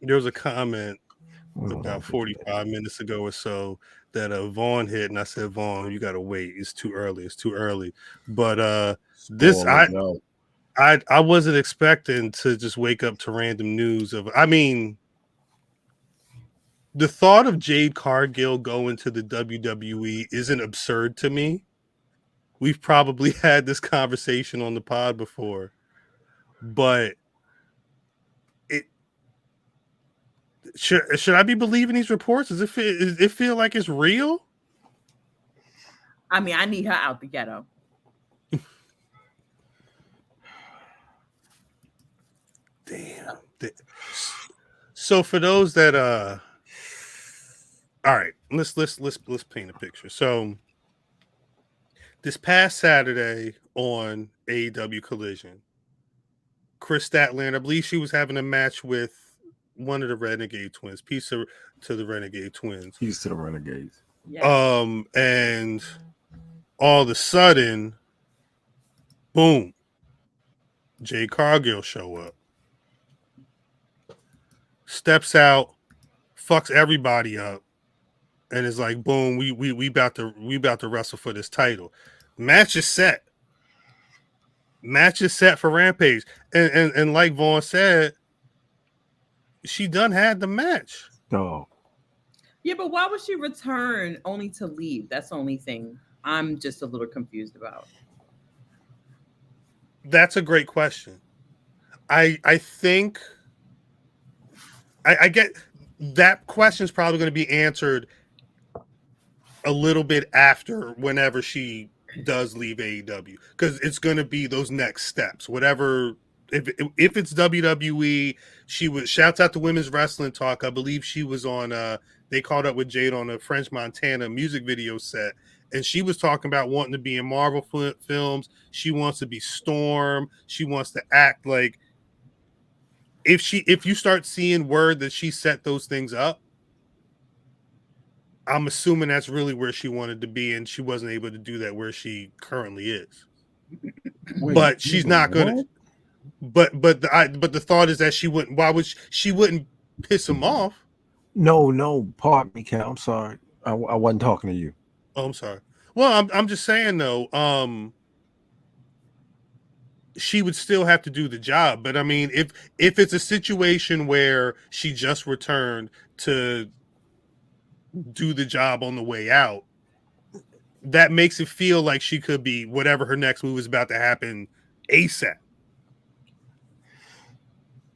there was a comment about 45 minutes ago or so that Vaughn hit, and I said, Vaughn, you gotta wait. It's too early. It's too early. But this I wasn't expecting to just wake up to random news of. I mean, the thought of Jade Cargill going to the WWE isn't absurd to me. We've probably had this conversation on the pod before, but should I be believing these reports? Does it feel like it's real? I mean, I need her out the ghetto. Damn. So for those that all right, let's paint a picture. So this past Saturday on AEW Collision, Chris Statlander, I believe she was having a match with one of the Renegade Twins. Peace to the Renegade Twins. Peace to the Renegades. Yeah. And all of a sudden, boom, Jade Cargill show up, steps out, fucks everybody up, and is like, boom, we about to wrestle for this title. Match is set. Match is set for Rampage. And like Vaughn said, she done had the match. Oh. Yeah, but why would she return only to leave? That's the only thing I'm just a little confused about. That's a great question. I think I get that question is probably going to be answered a little bit after whenever she does leave AEW, because it's going to be those next steps. Whatever, if it's WWE, she was shouts out to Women's Wrestling Talk. I believe she was on. They called up with Jade on a French Montana music video set, and she was talking about wanting to be in Marvel films. She wants to be Storm. She wants to act like. If you start seeing word that she set those things up, I'm assuming that's really where she wanted to be, and she wasn't able to do that where she currently is. But she's not gonna. But the thought is that she wouldn't. Why would she wouldn't piss him off? No, pardon me, Cal. I'm sorry. I wasn't talking to you. Oh, I'm sorry. Well, I'm just saying though. She would still have to do the job, but I mean, if it's a situation where she just returned to do the job on the way out, that makes it feel like she could be whatever her next move is about to happen ASAP.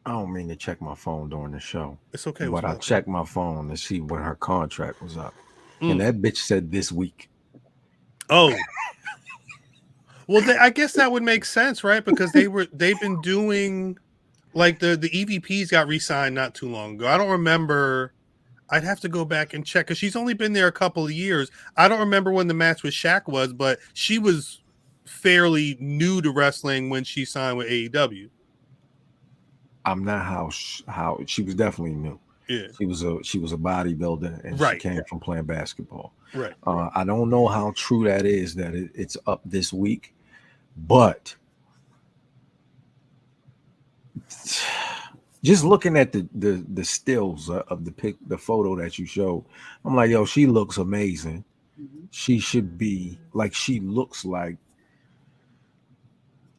I don't mean to check my phone during the show. It's okay. But I checked my phone to see when her contract was up. And that bitch said this week. Oh. Well, I guess that would make sense, right? Because they've been doing, like, the EVPs got re-signed not too long ago. I don't remember. I'd have to go back and check because she's only been there a couple of years. I don't remember when the match with Shaq was, but she was fairly new to wrestling when she signed with AEW. I'm not how she was definitely new. Yeah, she was a bodybuilder, and she came from playing basketball. Right. I don't know how true that is that it's up this week, but just looking at the stills of the photo that you showed, I'm like, yo, she looks amazing. Mm-hmm. She should be like, she looks like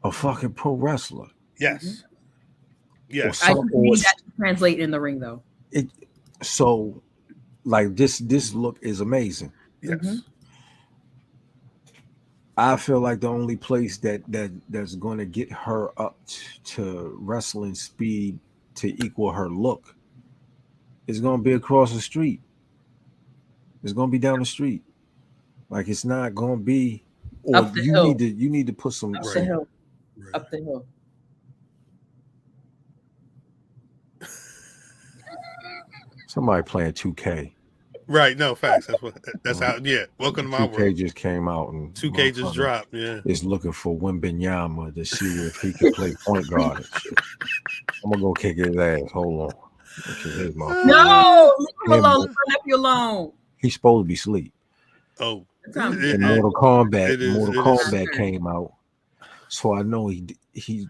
a fucking pro wrestler. Yes. Mm-hmm. Yes. I need that to translate in the ring though. So like this look is amazing. Yes. Mm-hmm. I feel like the only place that's going to get her up to wrestling speed to equal her look is going to be across the street. It's going to be down the street. Like, it's not going to be, or up the hill. You need to put some up the hill. Right. Up the hill. Somebody playing 2K. Right, no facts. That's how. Yeah, welcome to my world. 2K just came out and 2K just dropped. Yeah, is looking for Wembenyama to see if he can play point guard. I'm gonna go kick his ass. Hold on. No, leave him alone. Leave my nephew alone. He's supposed to be asleep. Oh, Mortal Kombat came out, so I know he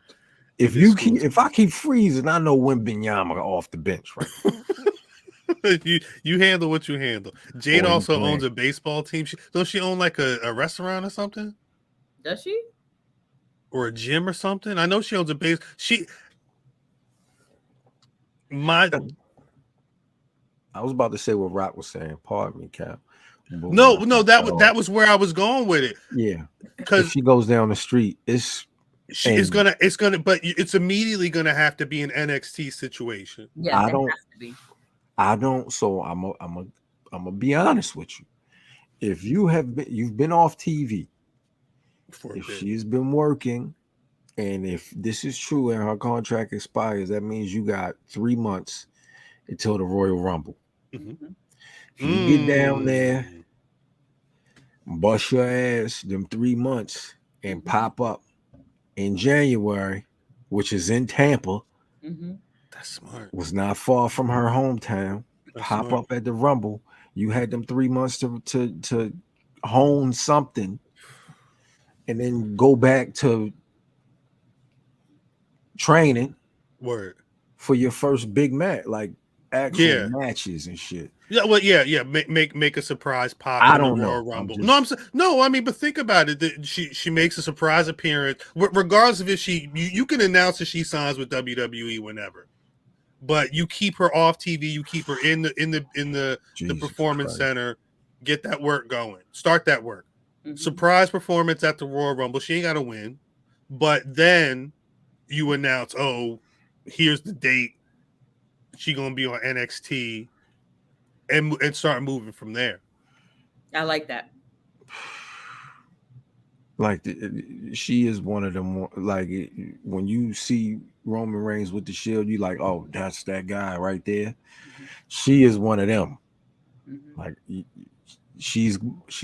If I keep freezing, I know when Binyama off the bench, right? you handle what you handle. Jade Or he also playing. owns a baseball team. Don't she own like a restaurant or something? Does she? Or a gym or something? I know she owns a base. I was about to say what Rock was saying. Pardon me, Cap. No, that was where I was going with it. Yeah, because if she goes down the street, it's gonna, but it's immediately gonna have to be an NXT situation. Yeah, it has to be. I don't. So I'm gonna be honest with you. If you've been off TV, if she's been working, and if this is true and her contract expires, that means you got 3 months until the Royal Rumble. Mm-hmm. If you get down there, bust your ass them 3 months and pop up in January, which is in Tampa. That's smart. Was not far from her hometown. That's pop smart. up at the Rumble. You had them 3 months to hone something, and then go back to training. Word. For your first big match, like actual matches and shit. Yeah, well, yeah. Make a surprise pop. I in don't the know. Royal Rumble. No, I mean, but think about it. She makes a surprise appearance, regardless of if you can announce that she signs with WWE whenever, but you keep her off TV. You keep her in the performance center. Get that work going. Start that work. Surprise performance at the Royal Rumble. She ain't got to win, but then you announce, oh, here's the date. She gonna be on NXT, and start moving from there. I like that. Like she is one of them. Like when you see Roman Reigns with the Shield, you like, oh, that's that guy right there. She is one of them. Like she's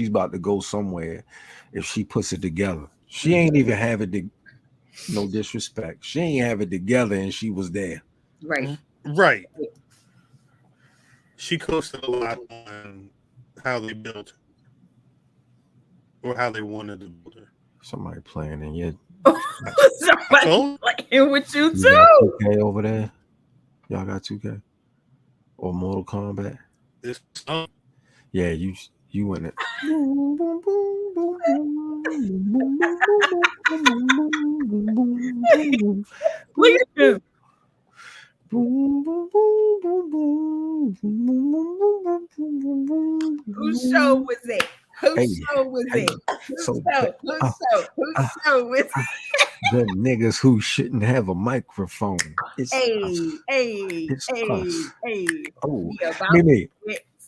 about to go somewhere if she puts it together. She ain't even have it. No disrespect. She ain't have it together, and she was there. Right. She coasted a lot on how they built or how they wanted to build her. Somebody playing in yet? Somebody playing with you too. Got 2K over there. Y'all got 2K or Mortal Kombat? Yeah, you win it. Look at him. Whose show was it? Whose show was it? Whose show was it? The niggas who shouldn't have a microphone. It's us. It's us. Oh, Mimi.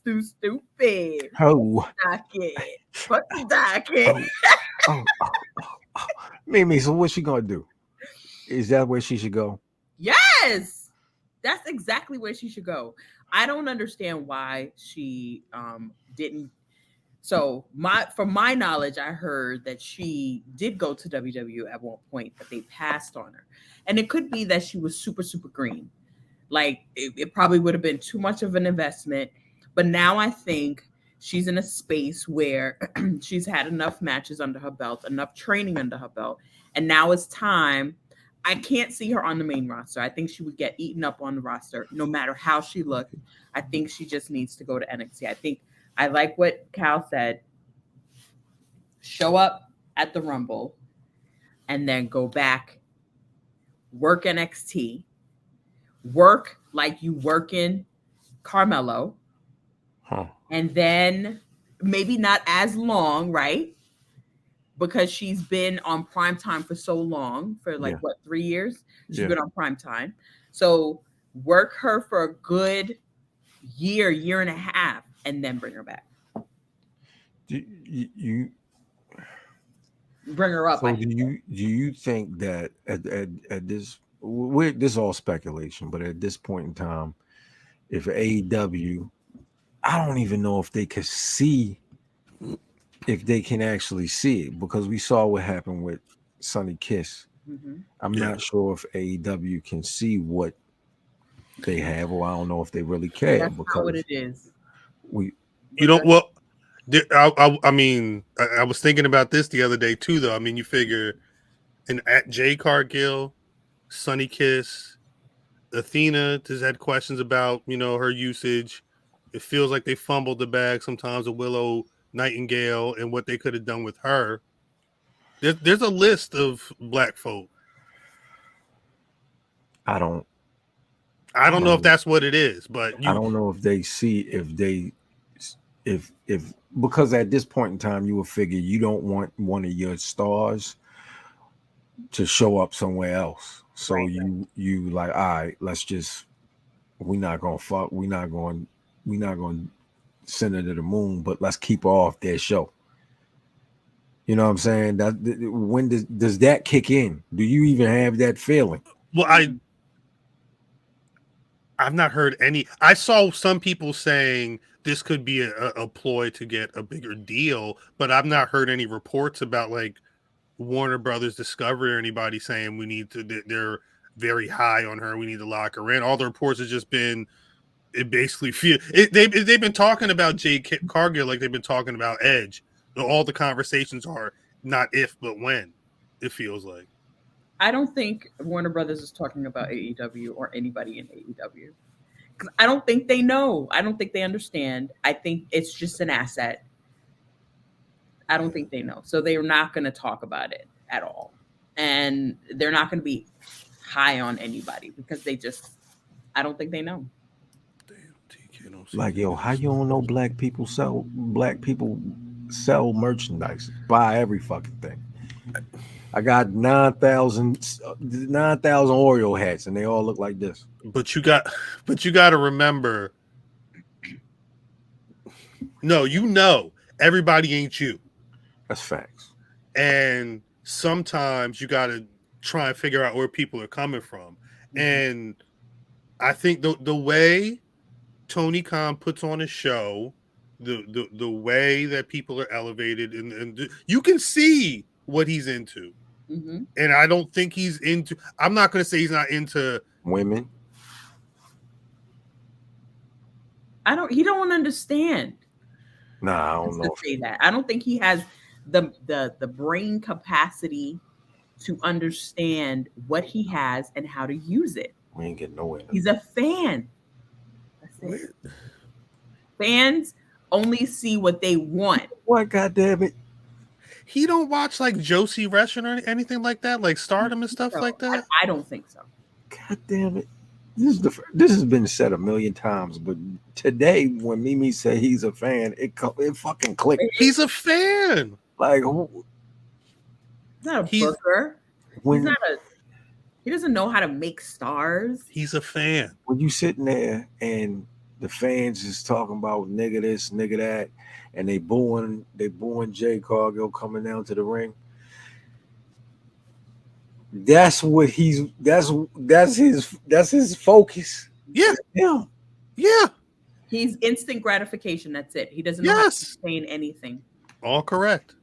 Too stupid. Oh. Fuck the docket. Mimi, so what's she gonna do? Is that where she should go? Yes, that's exactly where she should go. I don't understand why she didn't. So from my knowledge, I heard that she did go to WWE at one point, but they passed on her. And it could be that she was super, super green. Like it probably would have been too much of an investment. But now I think she's in a space where she's had enough matches under her belt, enough training under her belt. And now it's time. I can't see her on the main roster. I think she would get eaten up on the roster no matter how she looked. I think she just needs to go to NXT. I like what Cal said. Show up at the Rumble and then go back, work NXT, work like you work in Carmelo, and then maybe not as long, right? Because she's been on primetime for so long, for 3 years? She's been on primetime. So work her for a good year and a half, and then bring her back. You bring her up. So do you think that at this, this is all speculation, but at this point in time, if AEW, I don't even know if they could see, if they can actually see it, because we saw what happened with Sonny Kiss. I'm not sure if AEW can see what they have, or I don't know if they really care. That's because not what it is. I mean, I was thinking about this the other day too, though. I mean, you figure at Jade Cargill, Sunny Kiss, Athena has had questions about, her usage. It feels like they fumbled the bag sometimes with Willow Nightingale and what they could have done with her. There's a list of black folk. I don't know if that's what it is, but I don't know if they see if because at this point in time you will figure you don't want one of your stars to show up somewhere else. So Right. you like, all right, we're not gonna send her to the moon, but let's keep her off their show. You know what I'm saying? That when does that kick in? Do you even have that feeling? Well, I've not heard any. I saw some people saying this could be a ploy to get a bigger deal, but I've not heard any reports about like Warner Brothers Discovery or anybody saying they're very high on her. We need to lock her in. All the reports have just been, it basically they've been talking about Jade Cargill like they've been talking about Edge. All the conversations are not if, but when, it feels like. I don't think Warner Brothers is talking about AEW or anybody in AEW. Because I don't think they know. I don't think they understand. I think it's just an asset. I don't think they know. So they're not going to talk about it at all. And they're not going to be high on anybody because I don't think they know. Like, yo, how you don't know black people sell merchandise? Buy every fucking thing. I got 9,000 Oreo hats and they all look like this. But you got to remember, no, everybody ain't you. That's facts. And sometimes you got to try and figure out where people are coming from. Mm-hmm. And I think the way Tony Khan puts on his show, the way that people are elevated, and you can see what he's into. Mm-hmm. And I don't think he's into, I'm not going to say he's not into women. He don't understand. Nah, I don't know. Say that. I don't think he has the brain capacity to understand what he has and how to use it. We ain't getting nowhere. He's a fan. That's it. Fans only see what they want. What, goddamn it? He don't watch like Josie Russian or anything like that, like Stardom and stuff like that. I don't think so. God damn it! This has been said a million times, but today when Mimi said he's a fan, it fucking clicked. He's a fan. Like, he's not a booker. He doesn't know how to make stars. He's a fan. When you sitting there and the fans is talking about nigga this, nigga that, and they booing Jade Cargill coming down to the ring. That's what that's his focus. Yeah. He's instant gratification. That's it. He doesn't know how to explain anything. All correct.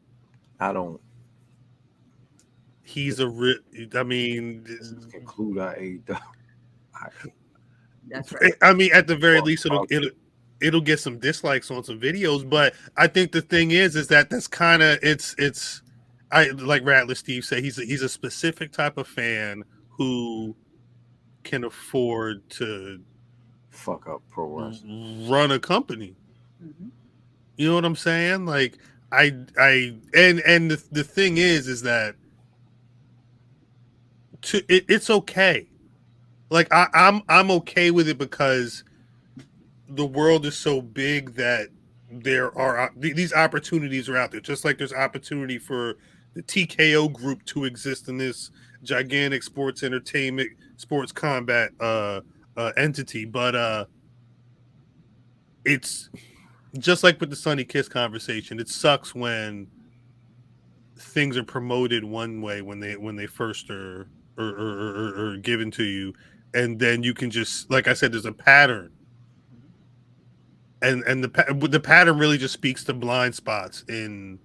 I don't. He's conclude our AEW. That's right. I mean, at the very least, it'll get some dislikes on some videos, but I think the thing is that that's kind of it's. I like Rattler Steve said, he's a specific type of fan who can afford to fuck up pro wrestling, run a company. Mm-hmm. You know what I'm saying? Like the thing is that it's okay. Like I'm okay with it because the world is so big that there are these opportunities are out there. Just like there's opportunity for the TKO group to exist in this gigantic sports entertainment, sports combat entity. But it's just like with the Sunny Kiss conversation. It sucks when things are promoted one way when they first are given to you, and then you can just, like I said, there's a pattern, and the pattern really just speaks to blind spots in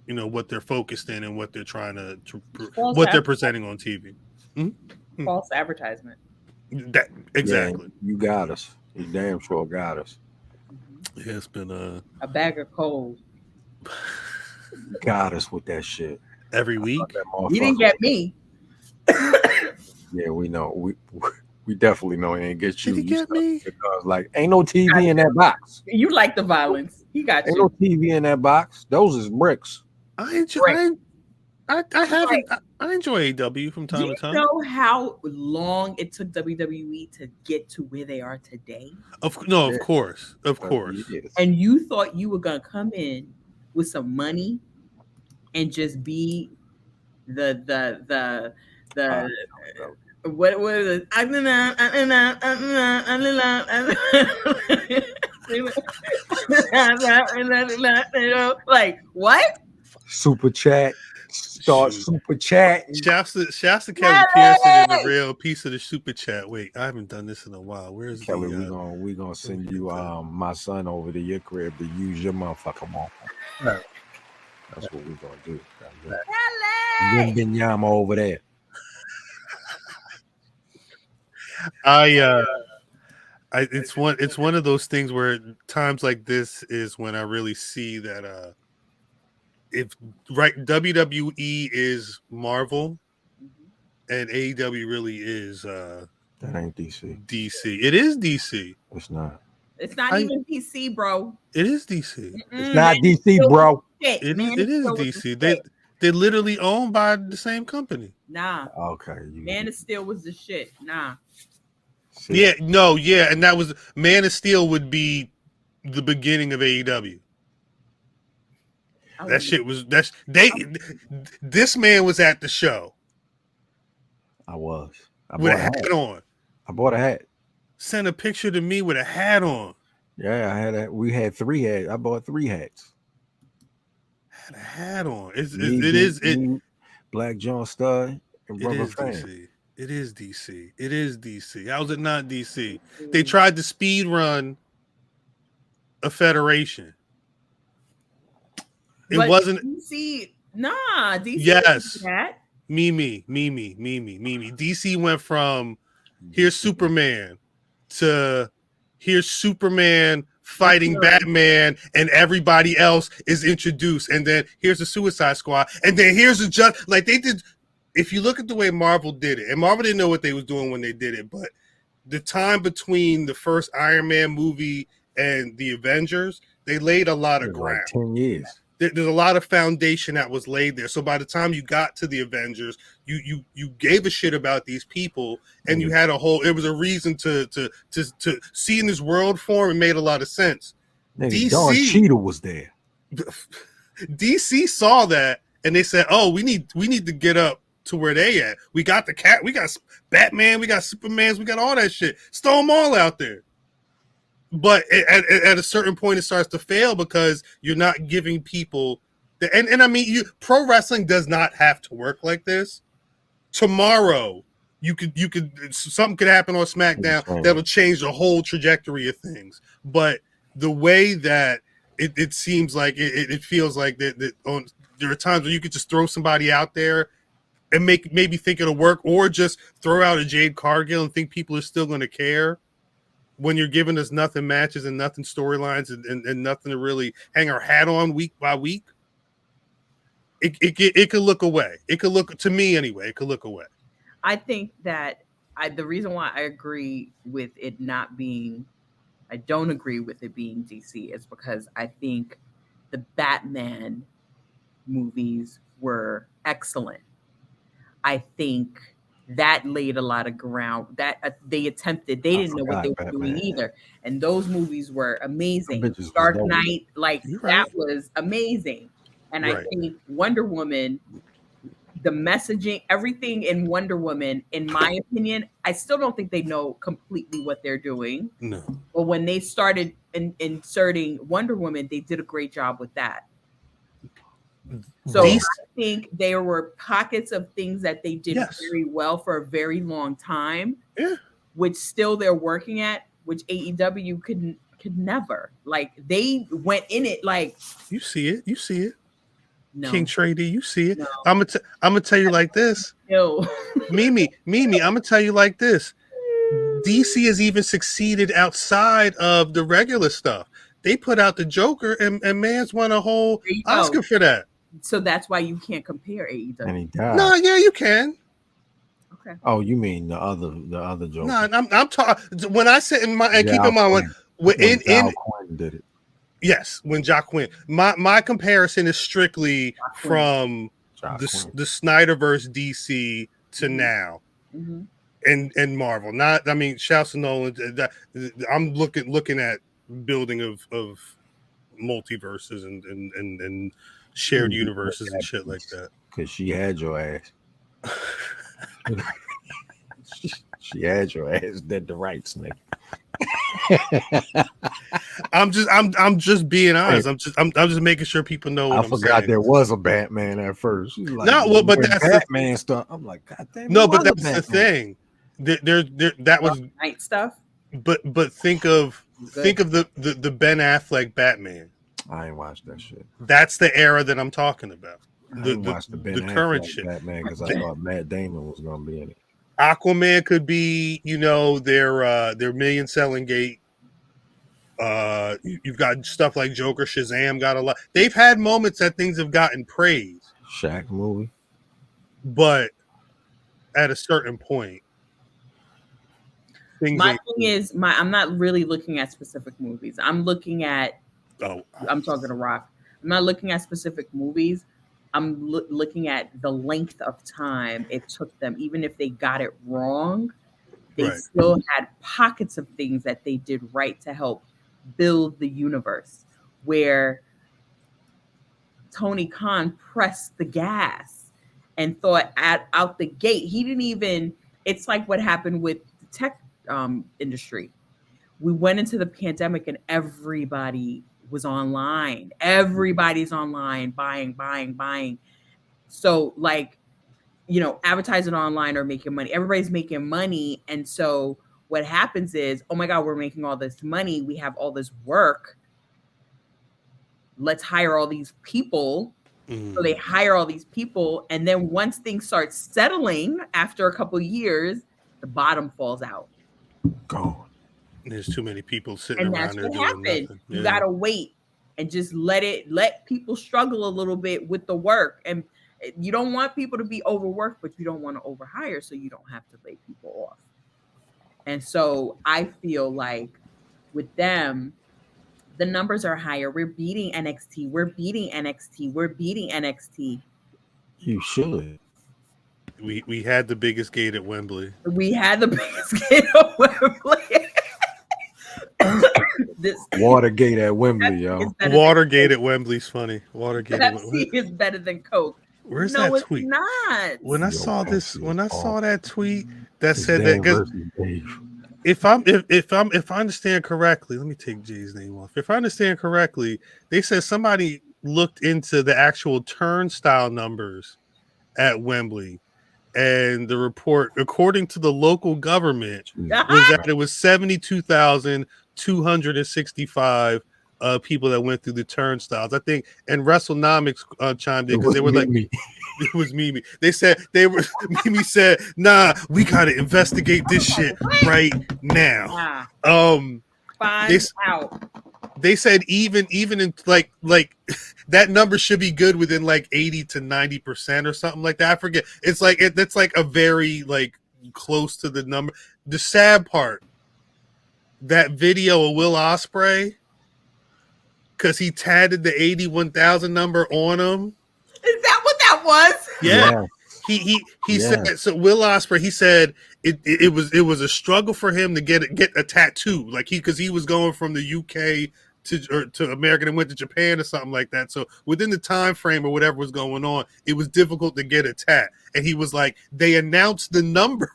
what they're focused in and what they're trying to what they're presenting on TV. Mm-hmm. False advertisement. That exactly. Yeah, you got us. You damn sure got us. Yeah, it's been a bag of coal. Got us with that shit every week. You didn't get me. Yeah, we know. We definitely know he ain't get you. Did he You get me? because like ain't no TV in that box. You like the violence. He got Ain't you. no TV in that box. Those is bricks. I enjoy. Right. I haven't. I enjoy AW from Do time you to time. know how long it took WWE to get to where they are today? Of Yeah. course. Yes. And you thought you were gonna come in with some money and just be the what was it? Like what? Super chat. Start Shoot. super chat. Shouts to Kelly Pearson and the real piece of the super chat. Wait, I haven't done this in a while. Where's Kelly, the? we gonna send you my son over to your crib to use your motherfucking mom. That's what we gonna do. Kelly! Binyama over there. It's one of those things where times like this is when I really see that if WWE is Marvel and AEW really is that ain't DC. DC. It is DC. It's not. It's not even DC, bro. It is DC. It's not DC, bro. It is DC. They're literally owned by the same company. Nah. Okay. Man of Steel was the shit. Nah. See? Yeah, no, yeah, and that was Man of Steel would be the beginning of AEW. That shit was this man was at the show. I was. With a hat on. I bought a hat. Sent a picture to me with a hat on. Yeah, I had that. We had 3 hats. I bought 3 hats. Had a hat on. It is Black John Stud and Rubber Fan. DC. It is DC. It is DC. How is it not DC? They tried to speed run a federation. It wasn't DC. Nah, DC. Yes. Mimi. DC went from here's Superman to here's Superman fighting Batman, and everybody else is introduced, and then here's the Suicide Squad, and then here's the just like they did. If you look at the way Marvel did it, and Marvel didn't know what they was doing when they did it, but the time between the first Iron Man movie and the Avengers, they laid a lot of ground. Like 10 years. There's a lot of foundation that was laid there. So by the time you got to the Avengers, you gave a shit about these people, and you had it was a reason to see in this world form. It made a lot of sense. DC, Don Cheadle was there. DC saw that, and they said, "Oh, we need to get up to where they at. We got the cat, we got Batman, we got Supermans, we got all that shit. Throw them all out there." But at a certain point, it starts to fail because you're not giving people and I mean, pro wrestling does not have to work like this. Tomorrow, you could something could happen on SmackDown that will change the whole trajectory of things. But the way that it seems like it feels like that there are times where you could just throw somebody out there and maybe think it'll work, or just throw out a Jade Cargill and think people are still going to care. When you're giving us nothing matches and nothing storylines and nothing to really hang our hat on week by week, it could look away. It could look, to me anyway, it could look away. I think that the reason why I agree with it not being, I don't agree with it being DC is because I think the Batman movies were excellent. I think that laid a lot of ground that they attempted. They didn't know what they were doing either. And those movies were amazing. Dark Knight, that was amazing. And I think Wonder Woman, the messaging, everything in Wonder Woman, in my opinion, I still don't think they know completely what they're doing. No. But when they started inserting Wonder Woman, they did a great job with that. So I think there were pockets of things that they did very well for a very long time, which still they're working at, which AEW could never. Like they went in it like you see it. No. King Trady, you see it. No. I'm gonna tell you like this. No. Mimi, I'm gonna tell you like this. DC has even succeeded outside of the regular stuff. They put out the Joker, and man's won a whole Oscar for that. So that's why you can't compare AEW. And he died. No, yeah, you can. Okay. Oh, you mean the other Joker? No, I'm talking when I said in my and keep Jao in mind when Jao Quinn did it. yes, when Jock Quinn. My comparison is strictly from the Snyderverse DC to now. And Marvel. Not, I mean, shouts to Nolan. I'm looking at building of multiverses and shared universes and shit like that. Because she had your ass. she had your ass dead to rights, nigga. I'm just being honest. I'm just making sure people know what I forgot saying. there was a Batman at first. Like, no, well, but that's Batman stuff. I'm like, God damn. No, but that's the thing. There that was night stuff. But think of the Ben Affleck Batman. I ain't watched that shit. That's the era that I'm talking about. The current shit. Batman, because I thought Matt Damon was gonna be in it. Aquaman could be, their million selling gate. You've got stuff like Joker, Shazam got a lot. They've had moments that things have gotten praise. Shaq movie, but at a certain point, my thing is I'm not really looking at specific movies. I'm looking at. I'm talking to Rock. I'm not looking at specific movies. I'm looking at the length of time it took them. Even if they got it wrong, they still had pockets of things that they did right to help build the universe. Where Tony Khan pressed the gas and thought out the gate. He didn't even. It's like what happened with the tech industry. We went into the pandemic and everybody was online. Everybody's online buying. So advertising online or making money. Everybody's making money. And so what happens is, oh my God, we're making all this money. We have all this work. Let's hire all these people. So they hire all these people. And then once things start settling after a couple of years, the bottom falls out. Go. There's too many people sitting around there doing nothing. You gotta wait and just let people struggle a little bit with the work. And you don't want people to be overworked, but you don't want to overhire, so you don't have to lay people off. And so I feel like with them, the numbers are higher. We're beating NXT. You should. We had the biggest gate at Wembley. Watergate at Wembley, yo. Watergate at Wembley's funny. Watergate is better than Coke. Where's that tweet? Not. When I saw that tweet that said that, if I understand correctly, let me take Jay's name off. If I understand correctly, they said somebody looked into the actual turnstile numbers at Wembley. And the report, according to the local government, was that it was 72,265 people that went through the turnstiles. I think, and WrestleNomics chimed in because they were Mimi. It was Mimi. They said Mimi said, "Nah, we gotta investigate this shit right now." Find out. They said even in like that number should be good within like 80 to 90% or something like that. I forget. It's like that's like a very like close to the number. The sad part, that video of Will Ospreay, because he tatted the 81,000 number on him. Is that what that was? Yeah. He said so. Will Ospreay, he said it was a struggle for him to get a tattoo, like because he was going from the UK to America and went to Japan or something like that. So within the time frame or whatever was going on, it was difficult to get a tat. And he was like, they announced the number.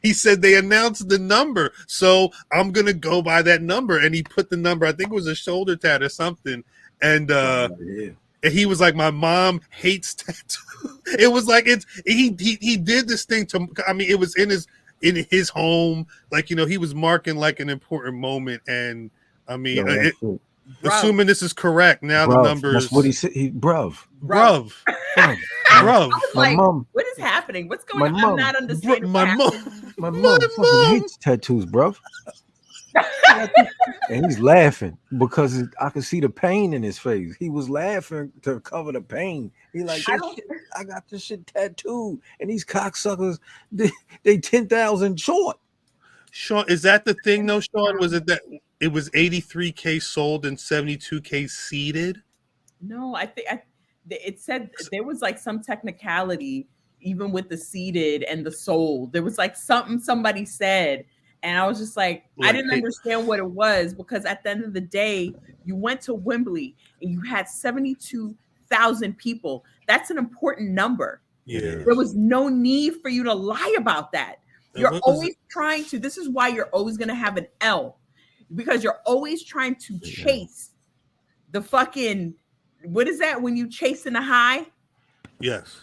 He said they announced the number, so I'm gonna go by that number. And he put the number. I think it was a shoulder tat or something. And and he was like, my mom hates tattoos. It was like he did this thing to. I mean, it was in his home. Like he was marking like an important moment. And I mean, assuming this is correct, now the numbers. That's what he said. Bruv. Like, mom, what is happening? What's going on? I'm not understanding. My mom fucking hates tattoos, bruv. and he's laughing because I could see the pain in his face. He was laughing to cover the pain. He like, I this don't- shit, I got this shit tattooed, and these cocksuckers, they 10,000 short. Sean, is that the thing though, Sean? Was it that it was 83K sold and 72K seeded? No, it said there was like some technicality even with the seated and the sold. There was like something somebody said, and I was just like I didn't understand what it was, because at the end of the day, you went to Wembley and you had 72,000 people. That's an important number. Yeah. There was no need for you to lie about that. You're always trying to, this is why you're always going to have an L, because you're always trying to chase the fucking, what is that when you chasing a high? Yes.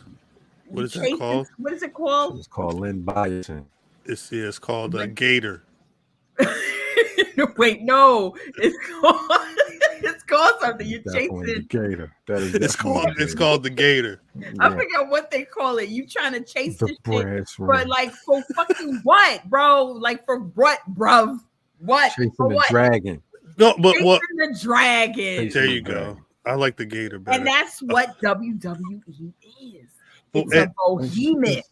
What is that called? What is it called? It's called Lynn Biason. It's called a gator. Wait, no, it's called something. You're chasing the gator. That is it's called the gator. I forget what they call it. You trying to chase the this shit, but like for fucking what, bro? Like for what, bruv? What? Chasing for the what? dragon. No, but Chasing what? The dragon. There you go. I like the gator better. And that's what WWE is. It's Well, a behemoth.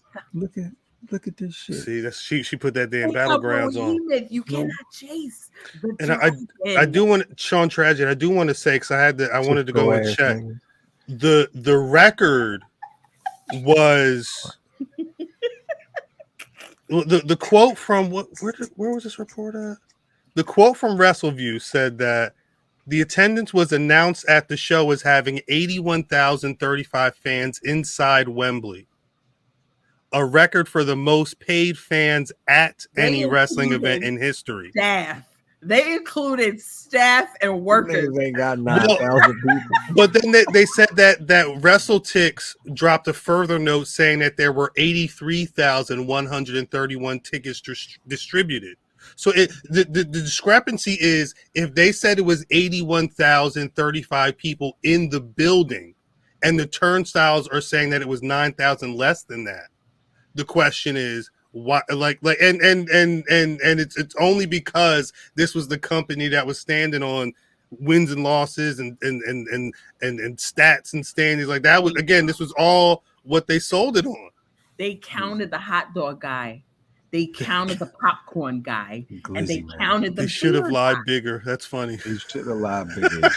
Look at this shit. See, she put that damn battlegrounds on. You cannot chase. And I do want Sean Tragic. I do want to say, because I wanted to go and check the record was the quote from where was this report at? The quote from WrestleView said that the attendance was announced at the show as having 81,035 fans inside Wembley. A record for the most paid fans at any wrestling event in history. Staff. They included staff and workers. They got 9,000 people. But then they said that WrestleTix dropped a further note saying that there were 83,131 tickets distributed. So the discrepancy is, if they said it was 81,035 people in the building, and the turnstiles are saying that it was 9,000 less than that. The question is why, and it's only because this was the company that was standing on wins and losses and stats and standings like that. Was, again, this was all what they sold it on. They counted the hot dog guy, they counted the popcorn guy, and they counted the. They should have lied bigger. That's funny. They should have lied bigger.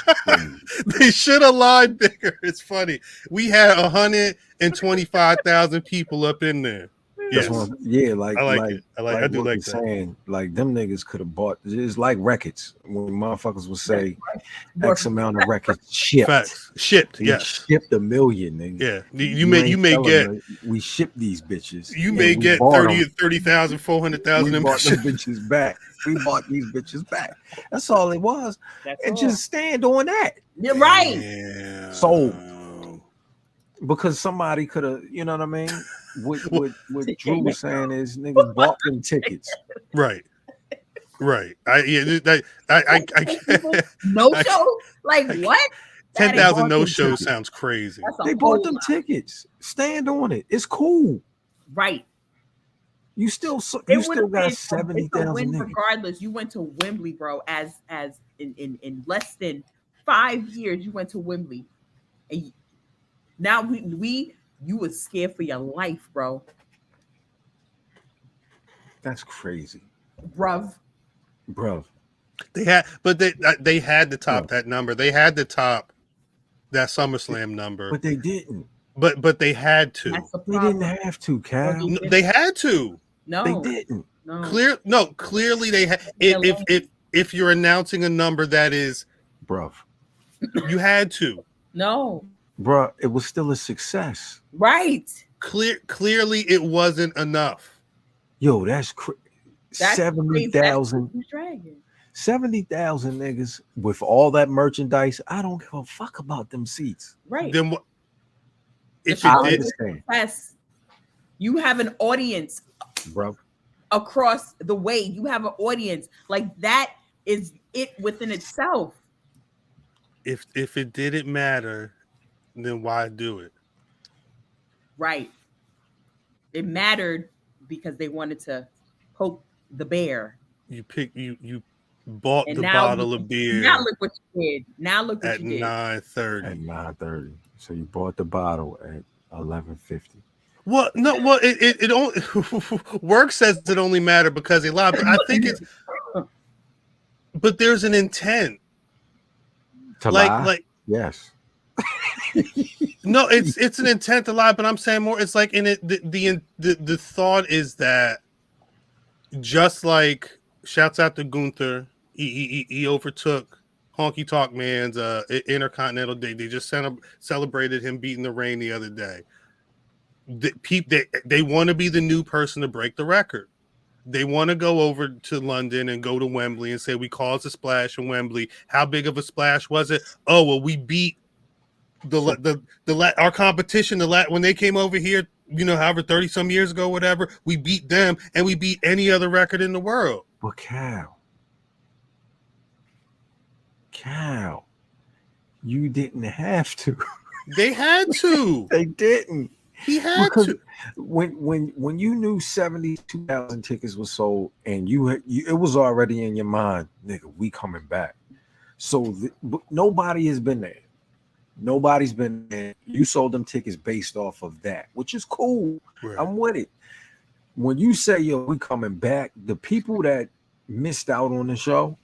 They should have lied bigger. It's funny. We had 125,000 people up in there. Yes. Yeah, like I like it. I do like that. Saying, like them niggas could have bought. It's like records when motherfuckers would say X amount of records shipped. Facts. Shipped. We yes. shipped 1 million. Nigga. Yeah. You may get. We shipped these bitches. You may get 30,000, 400,000. We bought them bitches back. We bought these bitches back. That's all it was. Just stand on that. You're right. Yeah. So. Because somebody could have, you know what I mean? What Drew was saying is niggas bought them tickets. Right. I no show? Like what? 10,000 no shows sounds crazy. They bought them tickets. Stand on it. It's cool. Right. You still got 70,000 niggas. Regardless, you went to Wembley, bro. As in less than 5 years, you went to Wembley. And now you was scared for your life, bro. That's crazy, bruv. They had to top that number. They had to top that SummerSlam number, but they didn't. But they had to. They didn't have to, Cal. No, they had to. No, they didn't. No. Clearly they had. If you're announcing a number that is, bruv, you had to. No. Bruh, it was still a success. Right. Clearly, it wasn't enough. Yo, that's 70,000. 70,000 niggas with all that merchandise. I don't give a fuck about them seats. Right. Then what? If it did, yes, you have an audience, bro, across the way. You have an audience like that. Is it within itself? If it didn't matter, then why do it? Right. It mattered because they wanted to poke the bear. You Bought And the now, bottle of beer now look what you did. Now look what at you did. 9:30. At 9:30. So you bought the bottle at 11:50. Well, no, well, it only work says it only matter because they lied, but I think it's, but there's an intent. To like, lie? Yes. No, it's an intent to lie, but I'm saying more. It's like in it, the thought is that just like shouts out to Gunther, he overtook Honky Tonk Man's Intercontinental Day. They just celebrated him beating the Reign the other day. They want to be the new person to break the record. They want to go over to London and go to Wembley and say we caused a splash in Wembley. How big of a splash was it? Oh well, we beat our competition when they came over here. However 30 some years ago, whatever. We beat them and we beat any other record in the world. But Khal, you didn't have to. They had to. They didn't. He had to. When you knew 72,000 tickets were sold and it was already in your mind, nigga, we coming back. So but nobody has been there. Nobody's been there. You sold them tickets based off of that, which is cool. Right. I'm with it. When you say, yo, we coming back, the people that missed out on the show,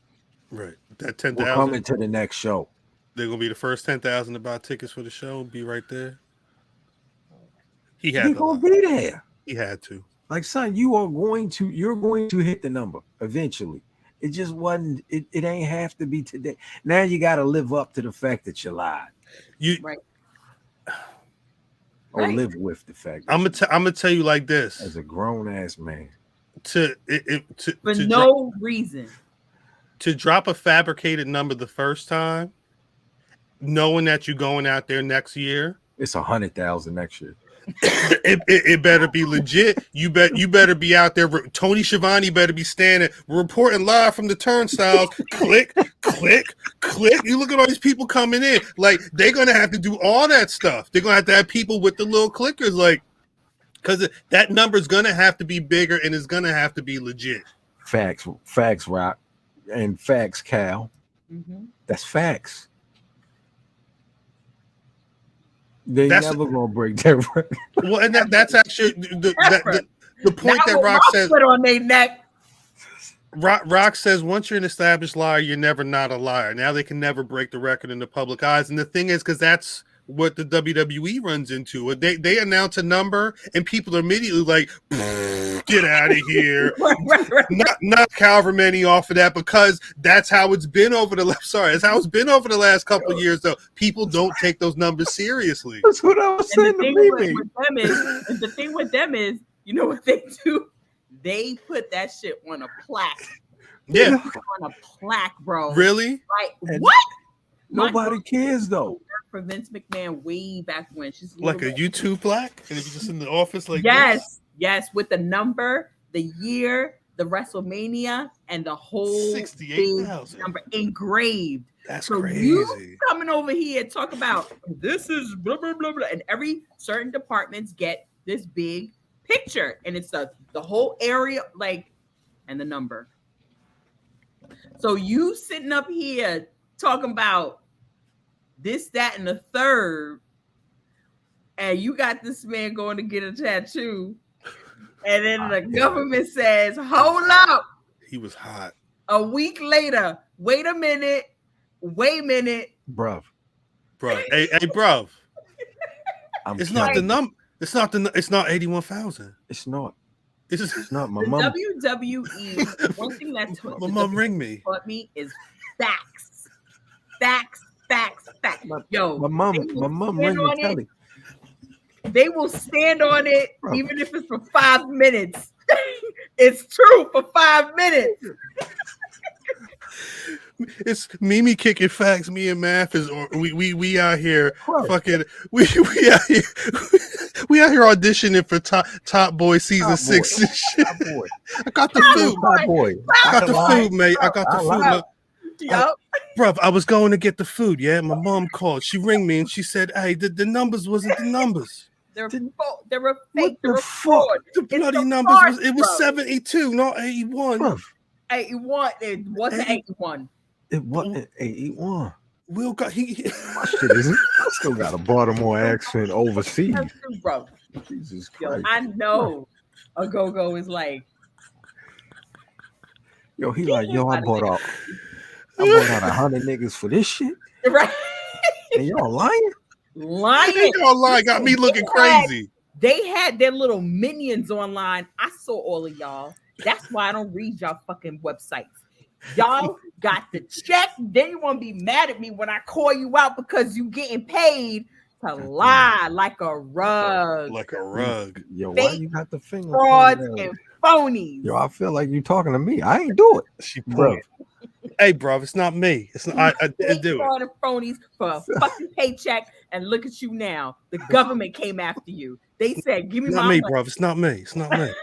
right, that will 10,000 come into the next show. They're gonna be the first 10,000 to buy tickets for the show. Be right there. He They're had gonna be there. He had to. Like, son, you're going to hit the number eventually. It just wasn't. It ain't have to be today. Now you got to live up to the fact that you lied. Right. Or live with the fact. I'm gonna tell you like this. As a grown ass man. For no reason. To drop a fabricated number the first time, knowing that you're going out there next year, it's 100,000 next year. it better be legit. You better be out there. Tony Schiavone better be standing, reporting live from the turnstiles. Click, click, click. You look at all these people coming in. Like, they're gonna have to do all that stuff. They're gonna have people with the little clickers, like, because that number is gonna have to be bigger and it's gonna have to be legit. Facts, Rock, and facts, Khal. Mm-hmm. That's facts. That's never gonna break that record. Well, and that's actually the point that Rock says. Put on their neck. Rock says once you're an established liar, you're never not a liar. Now they can never break the record in the public eyes. And the thing is, because that's what the WWE runs into. They announce a number and people are immediately like, get out of here. right. Not however many off of that, because that's how it's been over the last couple of years, though. People don't take those numbers seriously. That's what I was saying. The thing with them is, you know what they do? They put that shit on a plaque. Yeah. On a plaque, bro. Really? Like, what? Nobody cares, though. For Vince McMahon way back when. She's like a YouTube plaque? And if you're just in the office like this? Yes, with the number, the year, the WrestleMania, and the whole 68,000 number engraved. That's so crazy. You coming over here talk about this is blah blah blah blah, and every certain departments get this big picture, and it's the whole area, like, and the number. So you sitting up here talking about this, that, and the third, and you got this man going to get a tattoo, and then the government says, hold up. He was hot. A week later, wait a minute. Bruv. Hey, bruv. It's not the number. It's not 81,000. It's not. It's not my mom. WWE, one thing that my mom ring me. Taught me is facts. Yo, my mom ring me, Kelly. They will stand on it, bro. Even if it's for 5 minutes. It's true for 5 minutes. It's Mimi kicking facts. Me and Math is we out here fucking we out here we out here auditioning for Top Boy season 6 and shit. I got the food. Top Boy. I got the food, mate. I got the food. Yep. Bruv, I was going to get the food. Yeah, my mom called. She rang me and she said, "Hey, the numbers wasn't the numbers. They're a fake. What the fuck? The bloody numbers was 72, not 81." Bruv. 81. It wasn't 81. It wasn't 81. Will got he My shit isn't. I still got a Baltimore accent overseas. That's true, bro. Jesus Yo, Christ. I know a go-go is like, Yo, he like, yo, I bought out 100 niggas for this shit. right? And y'all lying? Lying. y'all lying, got me looking crazy. They had their little minions online. I saw all of y'all. That's why I don't read y'all fucking websites. Y'all got the check. Then you want to be mad at me when I call you out because you getting paid to lie like a rug. Like a rug. Yo, why Fake you got the finger? Frauds pointed at and me? phonies. Yo, I feel like you talking to me. I ain't do it. She Bro. pointed. Hey, bro, it's not me. It's not. I didn't Fake do it. fraud and phonies for a fucking paycheck, and look at you now. The government came after you. They said, "Give me Not my me, money." bro. It's not me. It's not me.